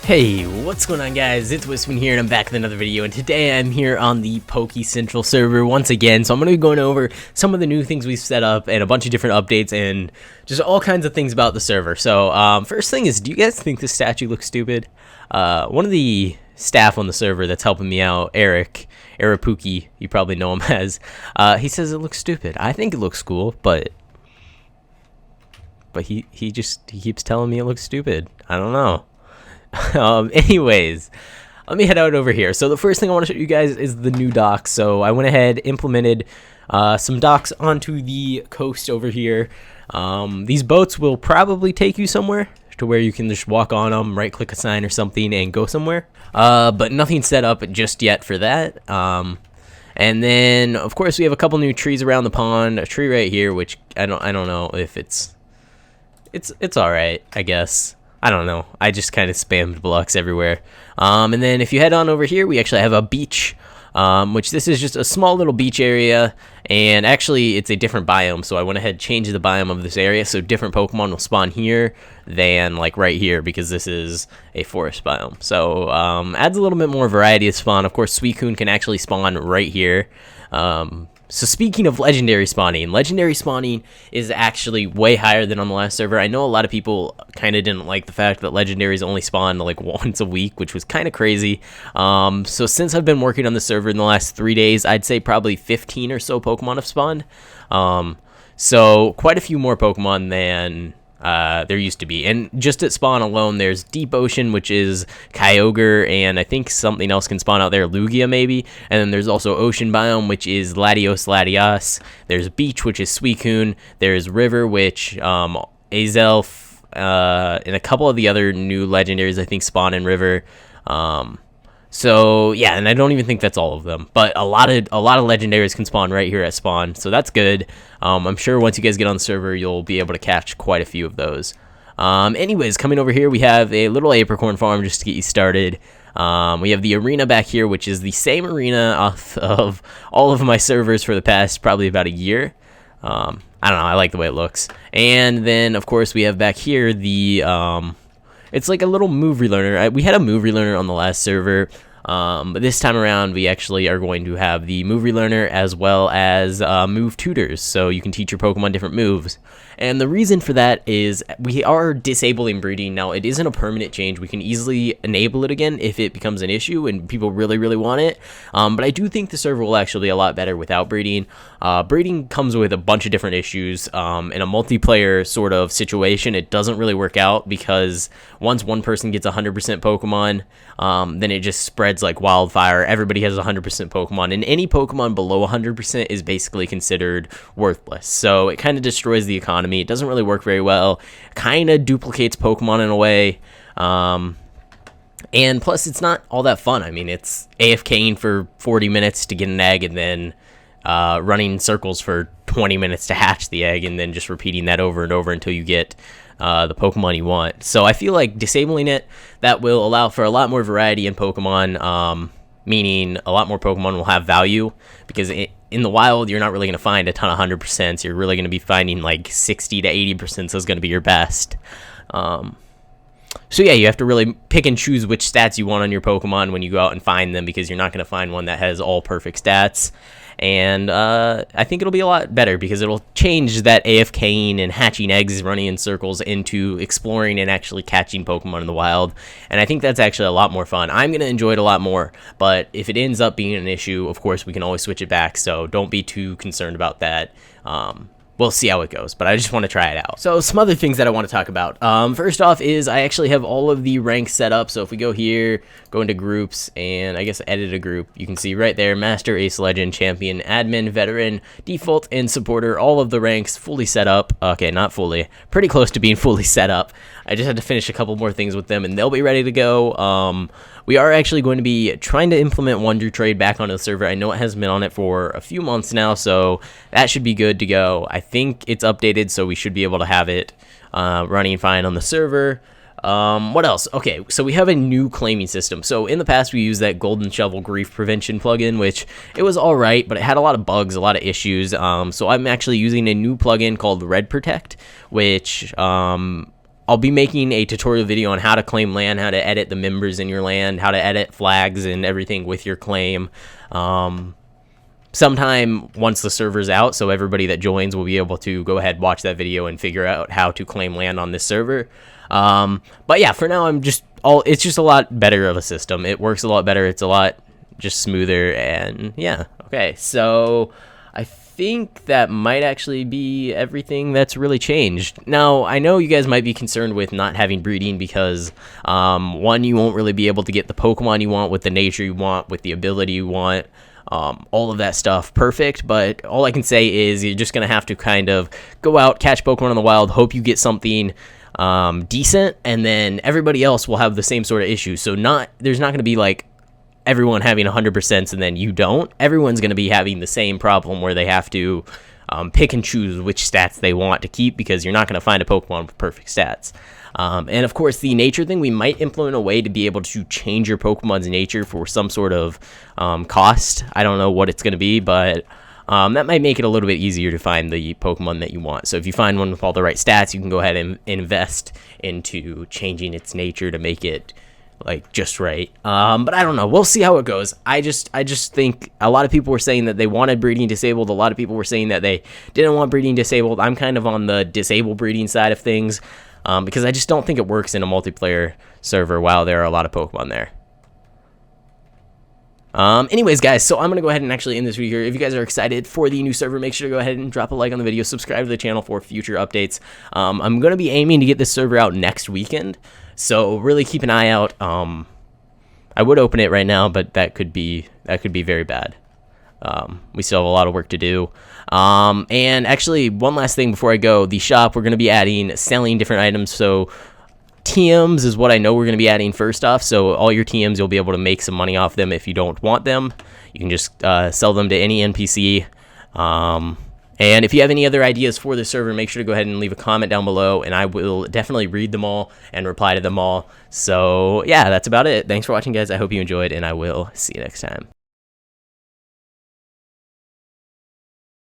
Hey, what's going on, guys? It's Wisman here, and I'm back with another video, and today I'm here on the Poke Central server once again. So I'm going to be going over some of the new things we've set up and a bunch of different updates and just all kinds of things about the server. So first thing is, do you guys think this statue looks stupid? One of the staff on the server that's helping me out, Eric Arapuki, you probably know him as, he says it looks stupid. I think it looks cool, but he keeps telling me it looks stupid. I don't know. Anyways, let me head out over here. So the first thing I want to show you guys is the new docks. So I went ahead, implemented some docks onto the coast over here. These boats will probably take you somewhere to where you can just walk on them, right click a sign or something and go somewhere. But nothing set up just yet for that. And then of course we have a couple new trees around the pond, a tree right here, which I don't know if it's all right, I guess. I don't know. I just kind of spammed blocks everywhere. And then if you head on over here, we actually have a beach, which this is just a small little beach area. And actually, it's a different biome. So I went ahead and changed the biome of this area. So different Pokemon will spawn here than like right here because this is a forest biome. So adds a little bit more variety of spawn. Of course, Suicune can actually spawn right here. So speaking of legendary spawning is actually way higher than on the last server. I know a lot of people kind of didn't like the fact that legendaries only spawn like once a week, which was kind of crazy. So since I've been working on the server in the last 3 days, I'd say probably 15 or so Pokemon have spawned. So quite a few more Pokemon than there used to be. And just at spawn alone, there's Deep Ocean, which is Kyogre, and I think something else can spawn out there, Lugia maybe. And then there's also Ocean Biome, which is Latios. There's Beach, which is Suicune. There's River, which Azelf, and a couple of the other new legendaries I think spawn in River. So yeah, and I don't even think that's all of them, but a lot of legendaries can spawn right here at spawn, so that's good. I'm sure once you guys get on the server, you'll be able to catch quite a few of those. Anyways, coming over here, we have a little apricorn farm just to get you started. We have the arena back here, which is the same arena off of all of my servers for the past probably about a year. I don't know, I like the way it looks. And then of course we have back here the it's like a little move relearner. We had a move relearner on the last server, but this time around we actually are going to have the move relearner as well as move tutors, so you can teach your Pokemon different moves. And the reason for that is we are disabling breeding. Now, it isn't a permanent change. We can easily enable it again if it becomes an issue and people really, really want it. But I do think the server will actually be a lot better without breeding. Breeding comes with a bunch of different issues. In a multiplayer sort of situation, it doesn't really work out because once one person gets 100% Pokemon, then it just spreads like wildfire. Everybody has 100% Pokemon, and any Pokemon below 100% is basically considered worthless. So it kind of destroys the economy. It doesn't really work very well. Kind of duplicates Pokemon in a way. And plus, it's not all that fun. I mean, it's AFKing for 40 minutes to get an egg and then running circles for 20 minutes to hatch the egg and then just repeating that over and over until you get the Pokemon you want. So I feel like disabling it, that will allow for a lot more variety in Pokemon, meaning a lot more Pokemon will have value, because in the wild, you're not really going to find a ton of 100%. You're really going to be finding like 60 to 80%, so it's going to be your best. So yeah, you have to really pick and choose which stats you want on your Pokemon when you go out and find them, because you're not going to find one that has all perfect stats. And I think it'll be a lot better because it'll change that AFKing and hatching eggs, running in circles, into exploring and actually catching Pokemon in the wild. And I think that's actually a lot more fun. I'm going to enjoy it a lot more, but if it ends up being an issue, of course, we can always switch it back, so don't be too concerned about that. We'll see how it goes, but I just want to try it out. So some other things that I want to talk about. First off is I actually have all of the ranks set up. So if we go here, go into groups, and I guess edit a group, you can see right there, Master, Ace, Legend, Champion, Admin, Veteran, Default, and Supporter, all of the ranks fully set up. Okay, not fully. Pretty close to being fully set up. I just had to finish a couple more things with them, and they'll be ready to go. We are actually going to be trying to implement Wonder Trade back onto the server. I know it has been on it for a few months now, so that should be good to go. I think it's updated, so we should be able to have it running fine on the server. What else? Okay, so we have a new claiming system. So in the past, we used that Golden Shovel grief prevention plugin, which it was all right, but it had a lot of bugs, a lot of issues. So I'm actually using a new plugin called Red Protect, which I'll be making a tutorial video on how to claim land, how to edit the members in your land, how to edit flags and everything with your claim. Sometime once the server's out, so everybody that joins will be able to go ahead, watch that video, and figure out how to claim land on this server. But yeah, for now, it's just a lot better of a system. It works a lot better. It's a lot just smoother, and yeah. Okay, so I think that might actually be everything that's really changed. Now, I know you guys might be concerned with not having breeding because, one, you won't really be able to get the Pokemon you want with the nature you want, with the ability you want, all of that stuff perfect. But all I can say is you're just going to have to kind of go out, catch Pokemon in the wild, hope you get something decent, and then everybody else will have the same sort of issue. So there's not going to be like everyone having 100% and then you don't. Everyone's going to be having the same problem where they have to pick and choose which stats they want to keep, because you're not going to find a Pokemon with perfect stats. And of course, the nature thing, we might implement a way to be able to change your Pokemon's nature for some sort of cost. I don't know what it's going to be, but that might make it a little bit easier to find the Pokemon that you want. So if you find one with all the right stats, you can go ahead and invest into changing its nature to make it like just right. But I don't know. We'll see how it goes. I just think a lot of people were saying that they wanted breeding disabled. A lot of people were saying that they didn't want breeding disabled. I'm kind of on the disable breeding side of things, because I just don't think it works in a multiplayer server while there are a lot of Pokemon there. Anyways, guys, so I'm going to go ahead and actually end this video here. If you guys are excited for the new server, make sure to go ahead and drop a like on the video, subscribe to the channel for future updates. I'm going to be aiming to get this server out next weekend, so really keep an eye out. I would open it right now, but that could be very bad. We still have a lot of work to do. And actually, one last thing before I go, the shop, we're going to be selling different items. So TMs is what I know we're going to be adding first off. So all your TMs, you'll be able to make some money off them if you don't want them. You can just sell them to any NPC. And if you have any other ideas for the server, make sure to go ahead and leave a comment down below, and I will definitely read them all and reply to them all. So yeah, that's about it. Thanks for watching, guys. I hope you enjoyed, and I will see you next time.